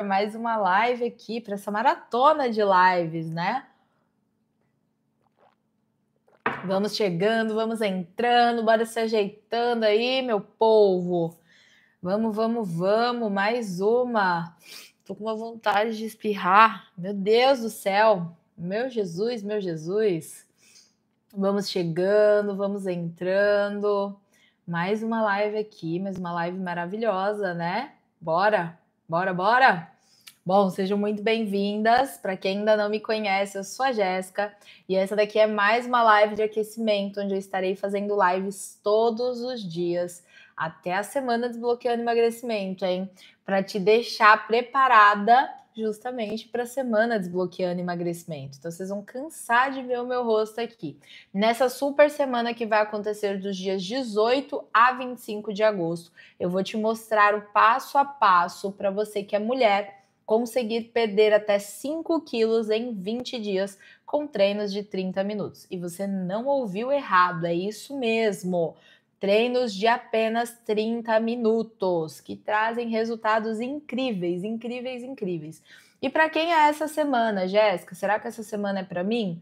mais uma live aqui para essa maratona de lives, né? Vamos chegando, vamos entrando, bora se ajeitando aí, meu povo. Vamos, mais uma. Tô com uma vontade de espirrar. Meu Deus do céu. Meu Jesus, meu Jesus. Vamos chegando, vamos entrando. Mais uma live aqui, mais uma live maravilhosa, né? Bora. Bom, sejam muito bem-vindas. Para quem ainda não me conhece, eu sou a Jéssica e essa daqui é mais uma live de aquecimento, onde eu estarei fazendo lives todos os dias até a semana Desbloqueando Emagrecimento, hein? Para te deixar preparada justamente para a semana Desbloqueando Emagrecimento. Então, vocês vão cansar de ver o meu rosto aqui. Nessa super semana que vai acontecer dos dias 18 a 25 de agosto, eu vou te mostrar o passo a passo para você que é mulher conseguir perder até 5 quilos em 20 dias com treinos de 30 minutos. E você não ouviu errado, é isso mesmo. Treinos de apenas 30 minutos, que trazem resultados incríveis. E para quem é essa semana, Jéssica? Será que essa semana é para mim?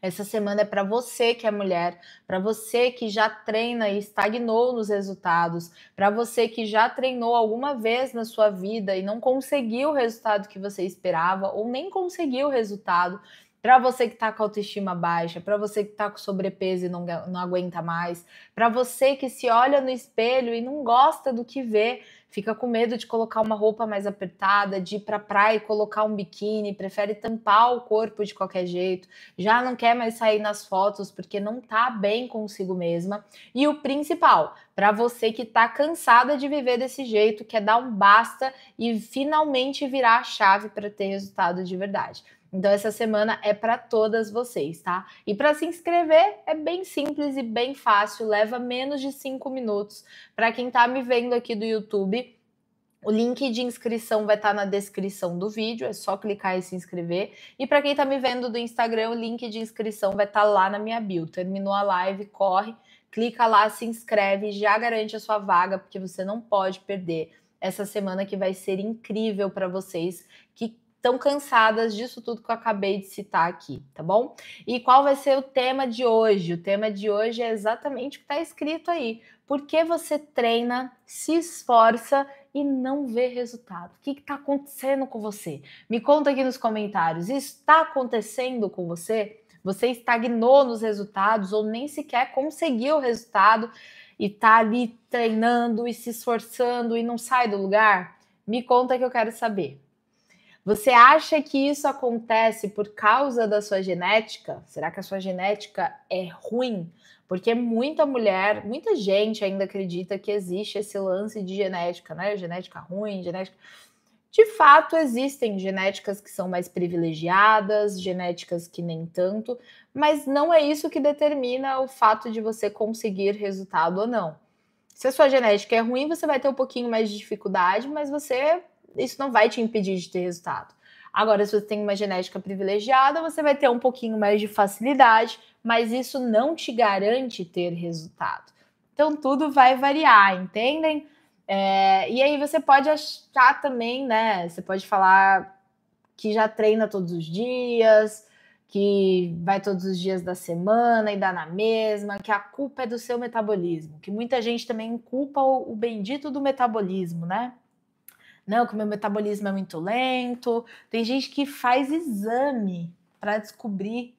Essa semana é para você que é mulher, para você que já treina e estagnou nos resultados, para você que já treinou alguma vez na sua vida e não conseguiu o resultado que você esperava ou nem conseguiu o resultado, para você que está com a autoestima baixa, para você que está com sobrepeso e não aguenta mais, para você que se olha no espelho e não gosta do que vê, fica com medo de colocar uma roupa mais apertada, de ir para a praia e colocar um biquíni, prefere tampar o corpo de qualquer jeito, já não quer mais sair nas fotos porque não tá bem consigo mesma. E o principal, para você que tá cansada de viver desse jeito, quer dar um basta e finalmente virar a chave para ter resultado de verdade. Então essa semana é para todas vocês, tá? E para se inscrever é bem simples e bem fácil, leva menos de 5 minutos. Para quem tá me vendo aqui do YouTube, o link de inscrição vai estar na descrição do vídeo, é só clicar e se inscrever. E para quem está me vendo do Instagram, o link de inscrição vai estar lá na minha bio. Terminou a live, corre, clica lá, se inscreve, já garante a sua vaga, porque você não pode perder essa semana que vai ser incrível para vocês que estão cansadas disso tudo que eu acabei de citar aqui, tá bom? E qual vai ser o tema de hoje? O tema de hoje é exatamente o que está escrito aí. Por que você treina, se esforça e não vê resultado? O que está acontecendo com você? Me conta aqui nos comentários. Isso está acontecendo com você? Você estagnou nos resultados ou nem sequer conseguiu o resultado e está ali treinando e se esforçando e não sai do lugar? Me conta que eu quero saber. Você acha que isso acontece por causa da sua genética? Será que a sua genética é ruim? Porque muita mulher, muita gente ainda acredita que existe esse lance de genética, né? Genética ruim, genética... De fato, existem genéticas que são mais privilegiadas, genéticas que nem tanto, mas não é isso que determina o fato de você conseguir resultado ou não. Se a sua genética é ruim, você vai ter um pouquinho mais de dificuldade, mas isso não vai te impedir de ter resultado. Agora, se você tem uma genética privilegiada, você vai ter um pouquinho mais de facilidade, mas isso não te garante ter resultado. Então, tudo vai variar, entendem? E aí você pode achar também, né? Você pode falar que já treina todos os dias, que vai todos os dias da semana e dá na mesma, que a culpa é do seu metabolismo, que muita gente também culpa o bendito do metabolismo, né? Não, que o meu metabolismo é muito lento. Tem gente que faz exame para descobrir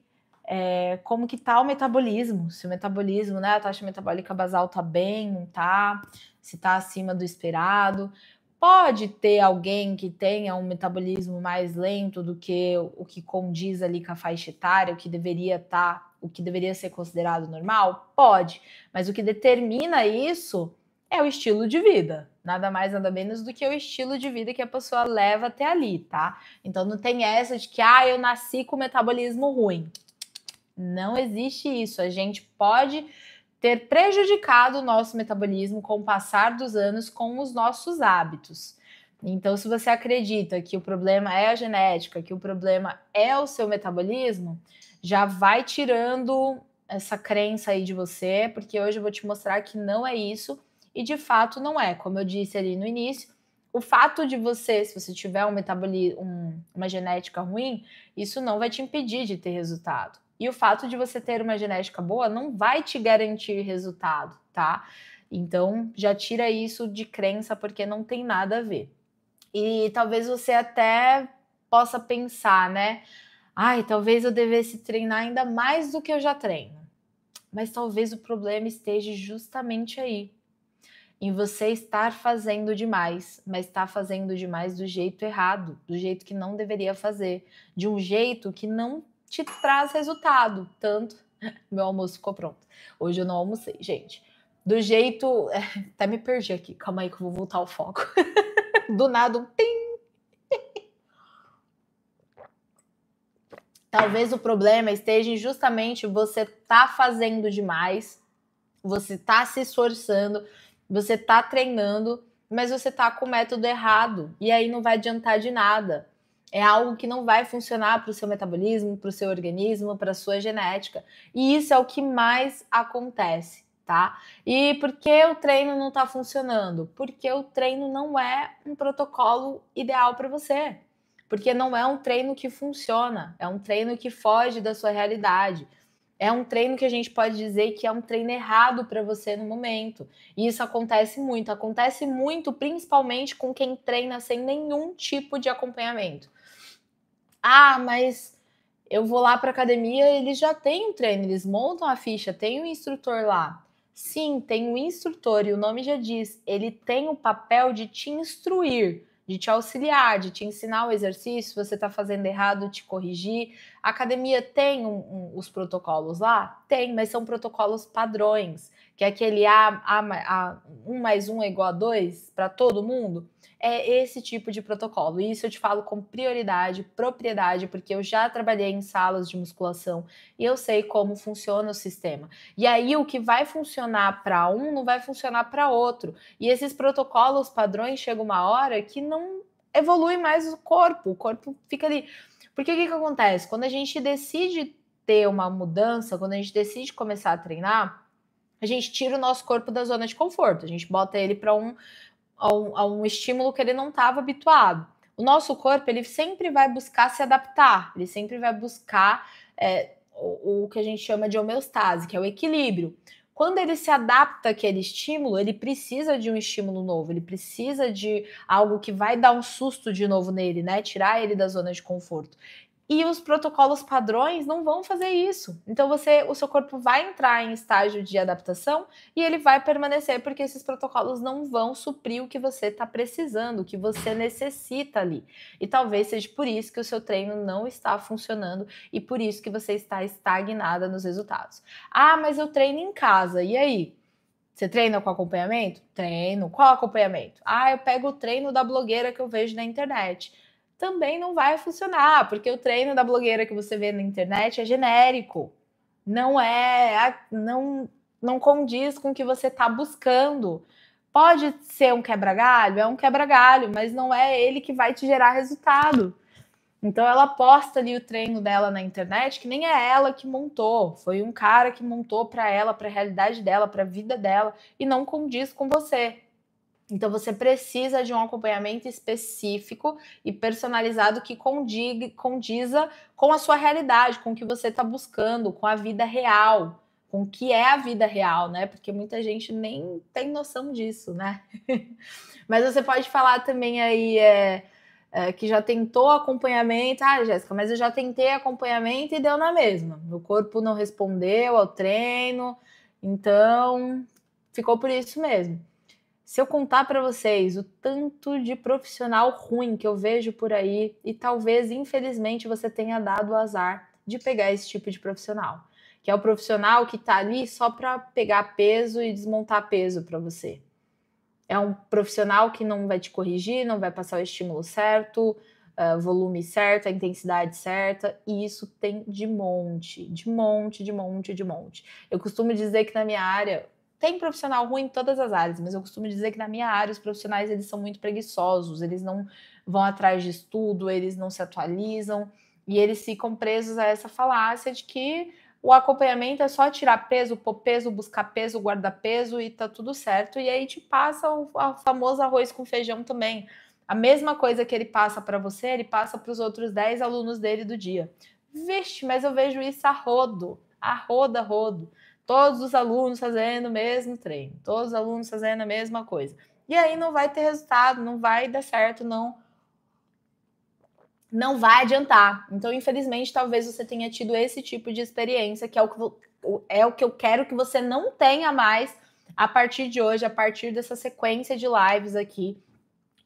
como que tá o metabolismo, se o metabolismo, né, a taxa metabólica basal tá bem, não tá, se tá acima do esperado. Pode ter alguém que tenha um metabolismo mais lento do que o que condiz ali com a faixa etária, o que deveria ser considerado normal? Pode, mas o que determina isso é o estilo de vida, nada mais, nada menos do que o estilo de vida que a pessoa leva até ali, tá? Então não tem essa de que, eu nasci com metabolismo ruim. Não existe isso. A gente pode ter prejudicado o nosso metabolismo com o passar dos anos com os nossos hábitos. Então, se você acredita que o problema é a genética, que o problema é o seu metabolismo, já vai tirando essa crença aí de você, porque hoje eu vou te mostrar que não é isso e de fato não é. Como eu disse ali no início, o fato de você, se você tiver uma genética ruim, isso não vai te impedir de ter resultado. E o fato de você ter uma genética boa não vai te garantir resultado, tá? Então, já tira isso de crença, porque não tem nada a ver. E talvez você até possa pensar, né? Ai, talvez eu devesse treinar ainda mais do que eu já treino. Mas talvez o problema esteja justamente aí, em você estar fazendo demais, mas está fazendo demais do jeito errado, do jeito que não deveria fazer, de um jeito que não te traz resultado. Tanto, meu almoço ficou pronto. Hoje eu não almocei, gente. Do jeito. Até me perdi aqui. Calma aí que eu vou voltar ao foco. Do nada, um tim. Talvez o problema esteja em justamente você tá fazendo demais, você tá se esforçando, você tá treinando, mas você tá com o método errado. E aí não vai adiantar de nada. É algo que não vai funcionar para o seu metabolismo, para o seu organismo, para a sua genética. E isso é o que mais acontece, tá? E por que o treino não está funcionando? Porque o treino não é um protocolo ideal para você. Porque não é um treino que funciona, é um treino que foge da sua realidade. É um treino que a gente pode dizer que é um treino errado para você no momento. E isso acontece muito principalmente com quem treina sem nenhum tipo de acompanhamento. Ah, mas eu vou lá para academia, eles já têm um treino, eles montam a ficha, tem um instrutor lá. Sim, tem um instrutor e o nome já diz, ele tem o papel de te instruir, de te auxiliar, de te ensinar o exercício, se você está fazendo errado, te corrigir. A academia tem os protocolos lá? Tem, mas são protocolos padrões, que é aquele 1 mais 1 é igual a 2 para todo mundo. É esse tipo de protocolo. E isso eu te falo com prioridade, propriedade, porque eu já trabalhei em salas de musculação e eu sei como funciona o sistema. E aí o que vai funcionar para um não vai funcionar para outro. E esses protocolos padrões chega uma hora que não evolui mais o corpo fica ali. Porque o que acontece? Quando a gente decide ter uma mudança, quando a gente decide começar a treinar, a gente tira o nosso corpo da zona de conforto, a gente bota ele para um estímulo que ele não estava habituado. O nosso corpo, ele sempre vai buscar se adaptar, ele sempre vai buscar o que a gente chama de homeostase, que é o equilíbrio. Quando ele se adapta àquele estímulo, ele precisa de um estímulo novo, ele precisa de algo que vai dar um susto de novo nele, né? Tirar ele da zona de conforto. E os protocolos padrões não vão fazer isso. Então o seu corpo vai entrar em estágio de adaptação e ele vai permanecer porque esses protocolos não vão suprir o que você está precisando, o que você necessita ali. E talvez seja por isso que o seu treino não está funcionando e por isso que você está estagnada nos resultados. Ah, mas eu treino em casa. E aí? Você treina com acompanhamento? Treino. Qual acompanhamento? Ah, eu pego o treino da blogueira que eu vejo na internet. Também não vai funcionar, porque o treino da blogueira que você vê na internet é genérico. Não condiz com o que você está buscando. Pode ser um quebra-galho? É um quebra-galho, mas não é ele que vai te gerar resultado. Então ela posta ali o treino dela na internet, que nem é ela que montou, foi um cara que montou para ela, para a realidade dela, para a vida dela, e não condiz com você. Então você precisa de um acompanhamento específico e personalizado que condiza com a sua realidade, com o que você está buscando, com a vida real, com o que é a vida real, né? Porque muita gente nem tem noção disso, né? Mas você pode falar também aí que já tentou acompanhamento. Ah, Jéssica, mas eu já tentei acompanhamento e deu na mesma. Meu corpo não respondeu ao treino, então ficou por isso mesmo. Se eu contar para vocês o tanto de profissional ruim que eu vejo por aí, e talvez, infelizmente, você tenha dado o azar de pegar esse tipo de profissional, que é o profissional que está ali só para pegar peso e desmontar peso para você. É um profissional que não vai te corrigir, não vai passar o estímulo certo, volume certo, a intensidade certa, e isso tem de monte. Eu costumo dizer que na minha área, tem profissional ruim em todas as áreas, mas eu costumo dizer que na minha área os profissionais eles são muito preguiçosos, eles não vão atrás de estudo, eles não se atualizam, e eles ficam presos a essa falácia de que o acompanhamento é só tirar peso, pôr peso, buscar peso, guardar peso e tá tudo certo. E aí te passa o famoso arroz com feijão também. A mesma coisa que ele passa para você, ele passa para os outros 10 alunos dele do dia. Vixe, mas eu vejo isso a rodo, a rodo. Todos os alunos fazendo o mesmo treino, todos os alunos fazendo a mesma coisa. E aí não vai ter resultado, não vai dar certo, não vai adiantar. Então, infelizmente, talvez você tenha tido esse tipo de experiência, que é o que eu quero que você não tenha mais a partir de hoje, a partir dessa sequência de lives aqui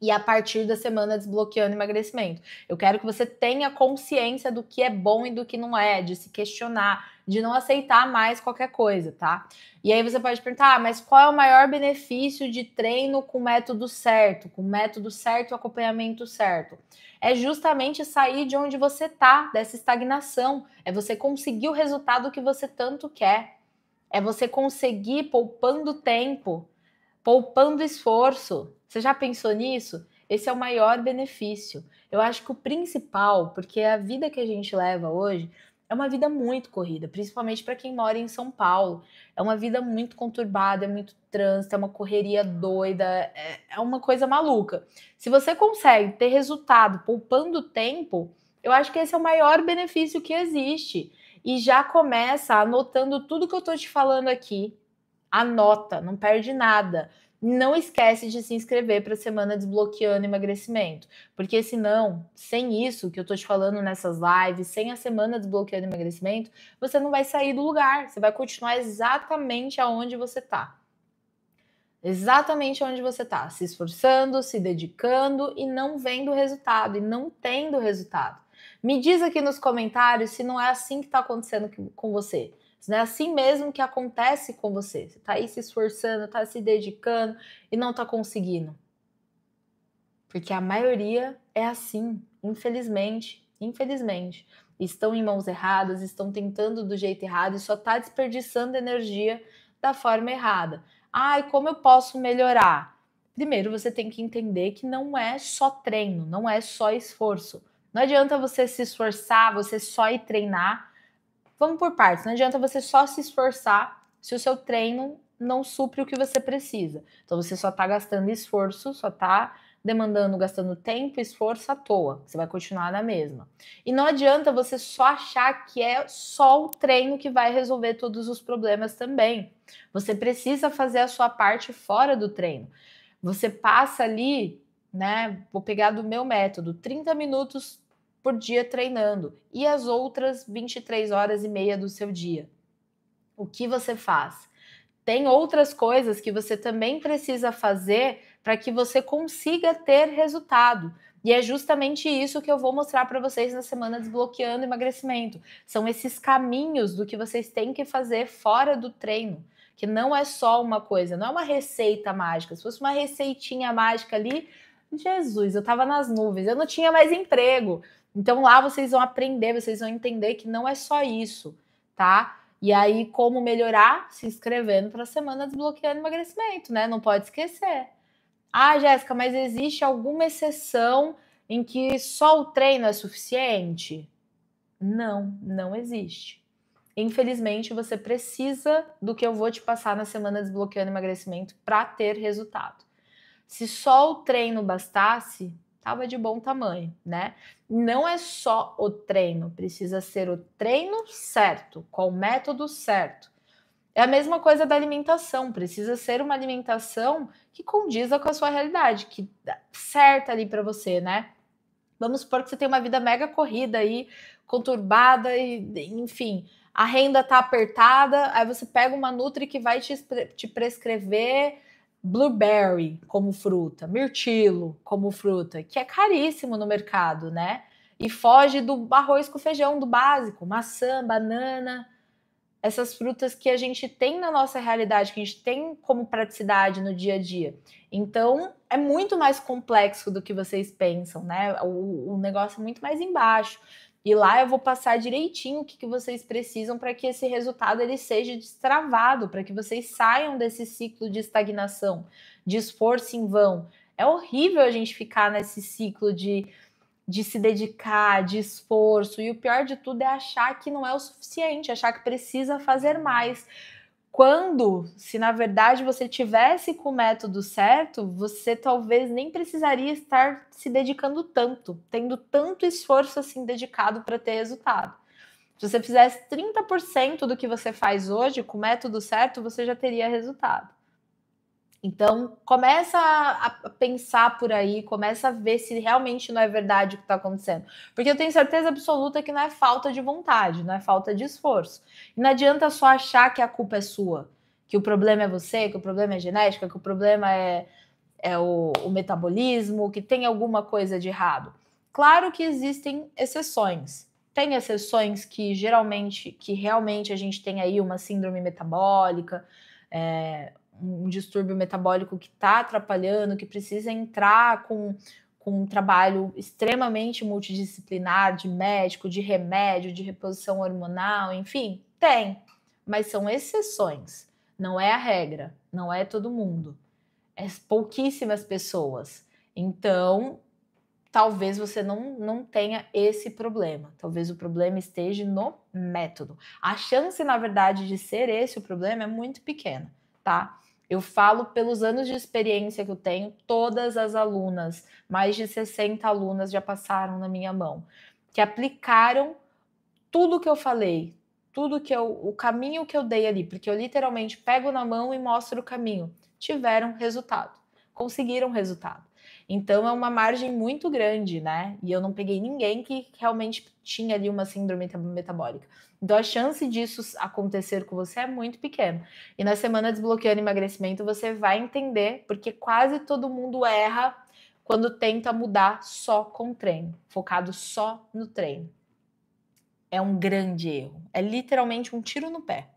e a partir da semana Desbloqueando Emagrecimento. Eu quero que você tenha consciência do que é bom e do que não é, de se questionar, de não aceitar mais qualquer coisa, tá? E aí você pode perguntar, mas qual é o maior benefício de treino com método certo, e acompanhamento certo? É justamente sair de onde você tá, dessa estagnação. É você conseguir o resultado que você tanto quer. É você conseguir poupando tempo, poupando esforço. Você já pensou nisso? Esse é o maior benefício. Eu acho que o principal, porque a vida que a gente leva hoje é uma vida muito corrida, principalmente para quem mora em São Paulo. É uma vida muito conturbada, é muito trânsito, é uma correria doida, é uma coisa maluca. Se você consegue ter resultado poupando tempo, eu acho que esse é o maior benefício que existe. E já começa anotando tudo que eu tô te falando aqui. Anota, não perde nada. Não esquece de se inscrever para a Semana Desbloqueando Emagrecimento, porque senão, sem isso que eu tô te falando nessas lives, sem a Semana Desbloqueando Emagrecimento, você não vai sair do lugar, você vai continuar exatamente aonde você tá. Exatamente onde você tá, se esforçando, se dedicando e não vendo resultado, e não tendo resultado. Me diz aqui nos comentários se não é assim que está acontecendo com você. Se não é assim mesmo que acontece com você. Você está aí se esforçando, está se dedicando e não está conseguindo. Porque a maioria é assim, infelizmente. Infelizmente. Estão em mãos erradas, estão tentando do jeito errado e só está desperdiçando energia da forma errada. Ai, como eu posso melhorar? Primeiro, você tem que entender que não é só treino, não é só esforço. Não adianta você se esforçar, você só ir treinar. Vamos por partes. Não adianta você só se esforçar se o seu treino não supre o que você precisa. Então você só está gastando esforço, só está gastando tempo e esforço à toa. Você vai continuar na mesma. E não adianta você só achar que é só o treino que vai resolver todos os problemas também. Você precisa fazer a sua parte fora do treino. Você passa ali, né? Vou pegar do meu método, 30 minutos por dia treinando e as outras 23 horas e meia do seu dia. O que você faz? Tem outras coisas que você também precisa fazer para que você consiga ter resultado. E é justamente isso que eu vou mostrar para vocês na semana Desbloqueando Emagrecimento. São esses caminhos do que vocês têm que fazer fora do treino. Que não é só uma coisa, não é uma receita mágica. Se fosse uma receitinha mágica ali, Jesus, eu estava nas nuvens, eu não tinha mais emprego. Então lá vocês vão aprender, vocês vão entender que não é só isso, tá? E aí, como melhorar? Se inscrevendo para a Semana Desbloqueando Emagrecimento, né? Não pode esquecer. Ah, Jéssica, mas existe alguma exceção em que só o treino é suficiente? Não, não existe. Infelizmente, você precisa do que eu vou te passar na Semana Desbloqueando Emagrecimento para ter resultado. Se só o treino bastasse, tava de bom tamanho, né? Não é só o treino, precisa ser o treino certo, com o método certo. É a mesma coisa da alimentação, precisa ser uma alimentação que condiza com a sua realidade, que dá certa ali para você, né? Vamos supor que você tem uma vida mega corrida aí, conturbada e, enfim, a renda tá apertada, aí você pega uma nutri que vai te prescrever blueberry como fruta, mirtilo como fruta, que é caríssimo no mercado, né? E foge do arroz com feijão, do básico, maçã, banana, essas frutas que a gente tem na nossa realidade, que a gente tem como praticidade no dia a dia. Então, é muito mais complexo do que vocês pensam, né? O negócio é muito mais embaixo. E lá eu vou passar direitinho o que vocês precisam para que esse resultado ele seja destravado, para que vocês saiam desse ciclo de estagnação, de esforço em vão. É horrível a gente ficar nesse ciclo de se dedicar, de esforço, e o pior de tudo é achar que não é o suficiente, achar que precisa fazer mais. Quando, se na verdade você tivesse com o método certo, você talvez nem precisaria estar se dedicando tanto, tendo tanto esforço assim dedicado para ter resultado. Se você fizesse 30% do que você faz hoje, com o método certo, você já teria resultado. Então, começa a pensar por aí, começa a ver se realmente não é verdade o que está acontecendo. Porque eu tenho certeza absoluta que não é falta de vontade, não é falta de esforço. E não adianta só achar que a culpa é sua, que o problema é você, que o problema é genética, que o problema é o metabolismo, que tem alguma coisa de errado. Claro que existem exceções. Tem exceções que realmente a gente tem aí uma síndrome metabólica, um distúrbio metabólico que está atrapalhando, que precisa entrar com um trabalho extremamente multidisciplinar, de médico, de remédio, de reposição hormonal, enfim, tem, mas são exceções, não é a regra, não é todo mundo, é pouquíssimas pessoas. Então, talvez você não tenha esse problema. Talvez o problema esteja no método. A chance, na verdade, de ser esse o problema é muito pequena, tá? Eu falo pelos anos de experiência que eu tenho, todas as alunas, mais de 60 alunas já passaram na minha mão, que aplicaram tudo que eu falei, o caminho que eu dei ali, porque eu literalmente pego na mão e mostro o caminho, tiveram resultado, conseguiram resultado. Então é uma margem muito grande, né? E eu não peguei ninguém que realmente tinha ali uma síndrome metabólica. Então a chance disso acontecer com você é muito pequena. E na semana Desbloqueando Emagrecimento você vai entender, porque quase todo mundo erra quando tenta mudar só com treino, focado só no treino. É um grande erro. É literalmente um tiro no pé.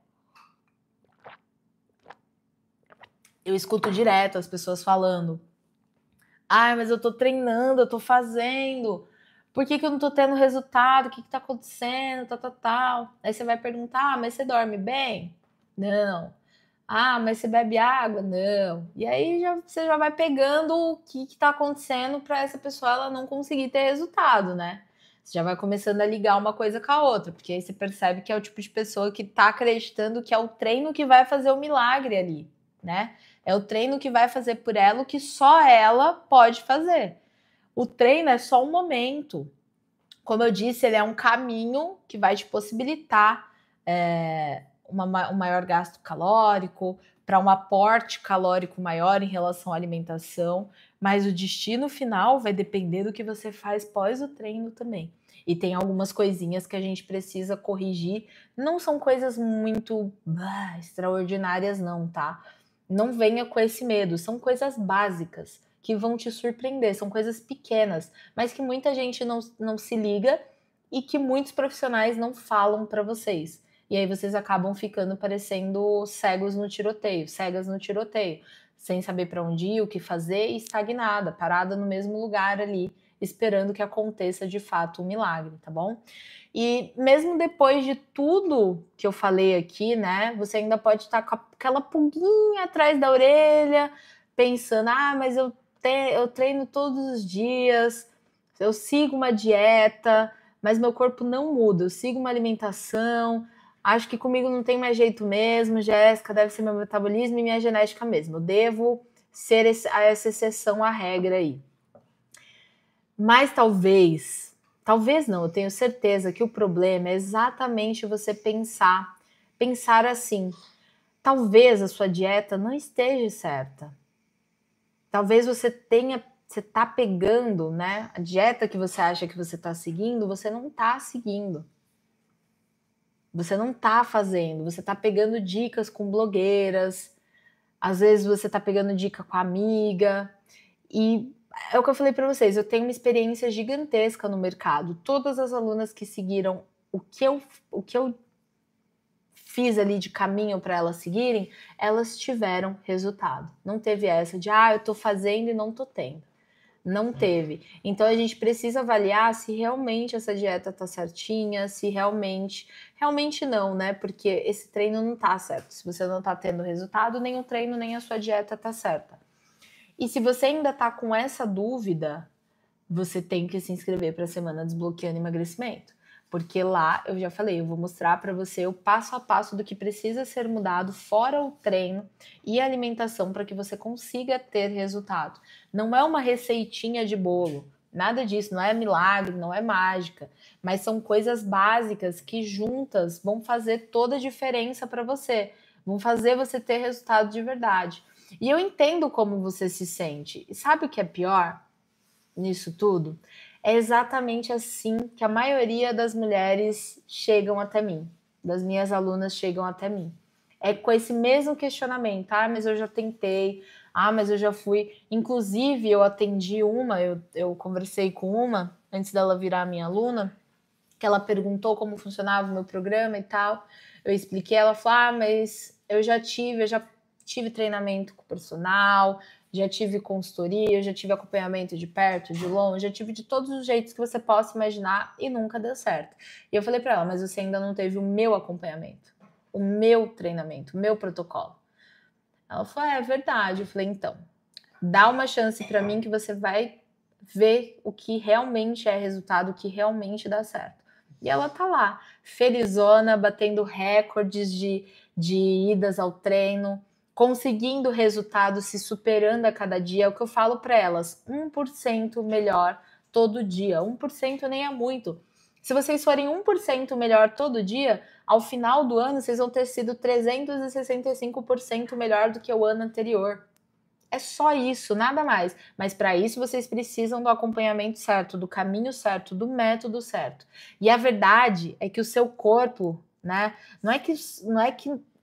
Eu escuto direto as pessoas falando: ai, mas eu tô treinando, eu tô fazendo. Por que eu não tô tendo resultado? O que tá acontecendo? Tal. Aí você vai perguntar: mas você dorme bem? Não. Ah, mas você bebe água? Não. E aí você já vai pegando o que tá acontecendo para essa pessoa ela não conseguir ter resultado, né? Você já vai começando a ligar uma coisa com a outra, porque aí você percebe que é o tipo de pessoa que tá acreditando que é o treino que vai fazer o milagre ali, né? É o treino que vai fazer por ela o que só ela pode fazer. O treino é só um momento. Como eu disse, ele é um caminho que vai te possibilitar um maior gasto calórico, para um aporte calórico maior em relação à alimentação, mas o destino final vai depender do que você faz pós o treino também. E tem algumas coisinhas que a gente precisa corrigir. Não são coisas muito extraordinárias, não, tá? Não venha com esse medo, são coisas básicas que vão te surpreender, são coisas pequenas, mas que muita gente não se liga e que muitos profissionais não falam para vocês. E aí vocês acabam ficando parecendo cegas no tiroteio, sem saber para onde ir, o que fazer e estagnada, parada no mesmo lugar ali, esperando que aconteça de fato um milagre, tá bom? E mesmo depois de tudo que eu falei aqui, né, você ainda pode estar com aquela pulguinha atrás da orelha, pensando, mas eu treino todos os dias, eu sigo uma dieta, mas meu corpo não muda, eu sigo uma alimentação, acho que comigo não tem mais jeito mesmo, Jéssica, deve ser meu metabolismo e minha genética mesmo, eu devo ser essa exceção à regra aí. Mas talvez não, eu tenho certeza que o problema é exatamente você pensar assim, talvez a sua dieta não esteja certa. Talvez você tá pegando, né, a dieta que você acha que você tá seguindo, você não tá seguindo. Você não tá fazendo, você tá pegando dicas com blogueiras, às vezes você tá pegando dica com a amiga, e é o que eu falei para vocês, eu tenho uma experiência gigantesca no mercado. Todas as alunas que seguiram o que eu fiz ali de caminho para elas seguirem, elas tiveram resultado. Não teve essa de, eu tô fazendo e não tô tendo. Não teve. Então a gente precisa avaliar se realmente essa dieta tá certinha, se realmente não, né? Porque esse treino não tá certo. Se você não tá tendo resultado, nem o treino, nem a sua dieta tá certa. E se você ainda tá com essa dúvida, você tem que se inscrever para a Semana Desbloqueando Emagrecimento. Porque lá, eu já falei, eu vou mostrar para você o passo a passo do que precisa ser mudado, fora o treino e a alimentação, para que você consiga ter resultado. Não é uma receitinha de bolo, nada disso, não é milagre, não é mágica, mas são coisas básicas que juntas vão fazer toda a diferença para você, vão fazer você ter resultado de verdade. E eu entendo como você se sente. E sabe o que é pior nisso tudo? É exatamente assim que a maioria das mulheres chegam até mim, das minhas alunas chegam até mim. É com esse mesmo questionamento, mas eu já tentei, mas eu já fui. Inclusive, eu atendi uma, eu conversei com uma, antes dela virar minha aluna, que ela perguntou como funcionava o meu programa e tal. Eu expliquei, ela falou, mas eu já tive treinamento com o personal, já tive consultoria, já tive acompanhamento de perto, de longe, já tive de todos os jeitos que você possa imaginar e nunca deu certo. E eu falei para ela, mas você ainda não teve o meu acompanhamento, o meu treinamento, o meu protocolo. Ela falou, é verdade. Eu falei, então, dá uma chance para mim que você vai ver o que realmente é resultado, o que realmente dá certo. E ela tá lá, felizona, batendo recordes de idas ao treino, conseguindo resultados, se superando a cada dia. É o que eu falo para elas, 1% melhor todo dia. 1% nem é muito. Se vocês forem 1% melhor todo dia, ao final do ano vocês vão ter sido 365% melhor do que o ano anterior. É só isso, nada mais. Mas para isso vocês precisam do acompanhamento certo, do caminho certo, do método certo. E a verdade é que o seu corpo, né? Não é que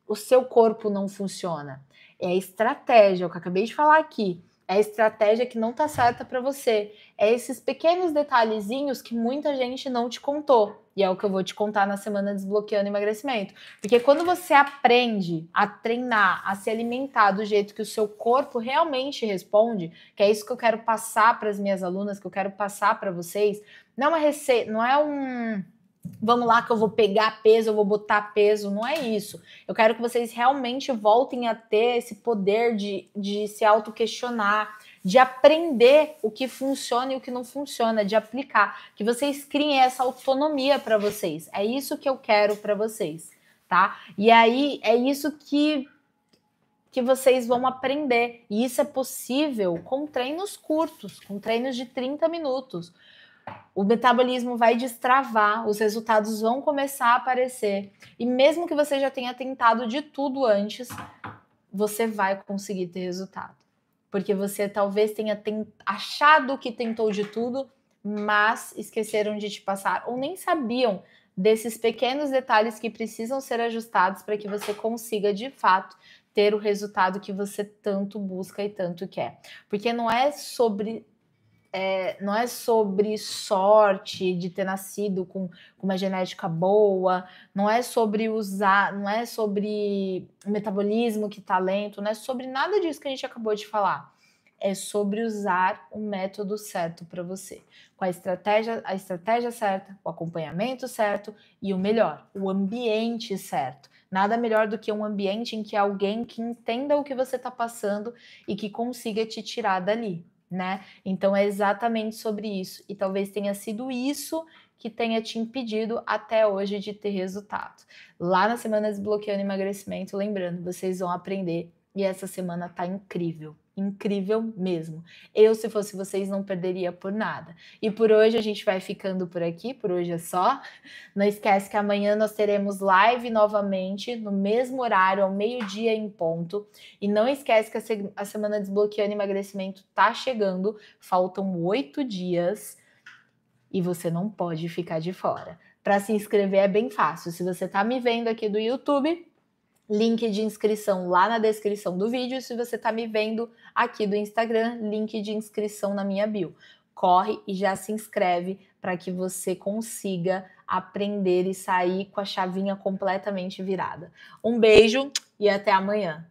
o seu corpo não funciona. É a estratégia, o que eu acabei de falar aqui. É a estratégia que não tá certa para você. É esses pequenos detalhezinhos que muita gente não te contou. E é o que eu vou te contar na semana Desbloqueando Emagrecimento. Porque quando você aprende a treinar, a se alimentar do jeito que o seu corpo realmente responde, que é isso que eu quero passar para as minhas alunas, que eu quero passar para vocês, não é uma receita, não é um vamos lá que eu vou pegar peso, eu vou botar peso, não é isso. Eu quero que vocês realmente voltem a ter esse poder de se auto-questionar, de aprender o que funciona e o que não funciona, de aplicar, que vocês criem essa autonomia para vocês. É isso que eu quero para vocês, tá? E aí é isso que vocês vão aprender. E isso é possível com treinos curtos, com treinos de 30 minutos. O metabolismo vai destravar, os resultados vão começar a aparecer. E mesmo que você já tenha tentado de tudo antes, você vai conseguir ter resultado. Porque você talvez tenha achado que tentou de tudo, mas esqueceram de te passar ou nem sabiam desses pequenos detalhes que precisam ser ajustados para que você consiga, de fato, ter o resultado que você tanto busca e tanto quer. Porque não é sobre sorte de ter nascido com uma genética boa, não é sobre metabolismo, que talento, não é sobre nada disso que a gente acabou de falar. É sobre usar o método certo para você, com a estratégia certa, o acompanhamento certo e o melhor, o ambiente certo. Nada melhor do que um ambiente em que alguém que entenda o que você está passando e que consiga te tirar dali, né? Então é exatamente sobre isso. E talvez tenha sido isso que tenha te impedido até hoje de ter resultado. Lá na semana Desbloqueando Emagrecimento, lembrando, vocês vão aprender e essa semana tá incrível. Incrível mesmo. Eu, se fosse vocês, não perderia por nada. E por hoje a gente vai ficando por aqui, por hoje é só. Não esquece que amanhã nós teremos live novamente, no mesmo horário, ao meio-dia em ponto. E não esquece que a semana Desbloqueando Emagrecimento tá chegando, faltam 8 dias e você não pode ficar de fora. Para se inscrever é bem fácil. Se você tá me vendo aqui do YouTube, link de inscrição lá na descrição do vídeo. Se você está me vendo aqui do Instagram, link de inscrição na minha bio. Corre e já se inscreve para que você consiga aprender e sair com a chavinha completamente virada. Um beijo e até amanhã.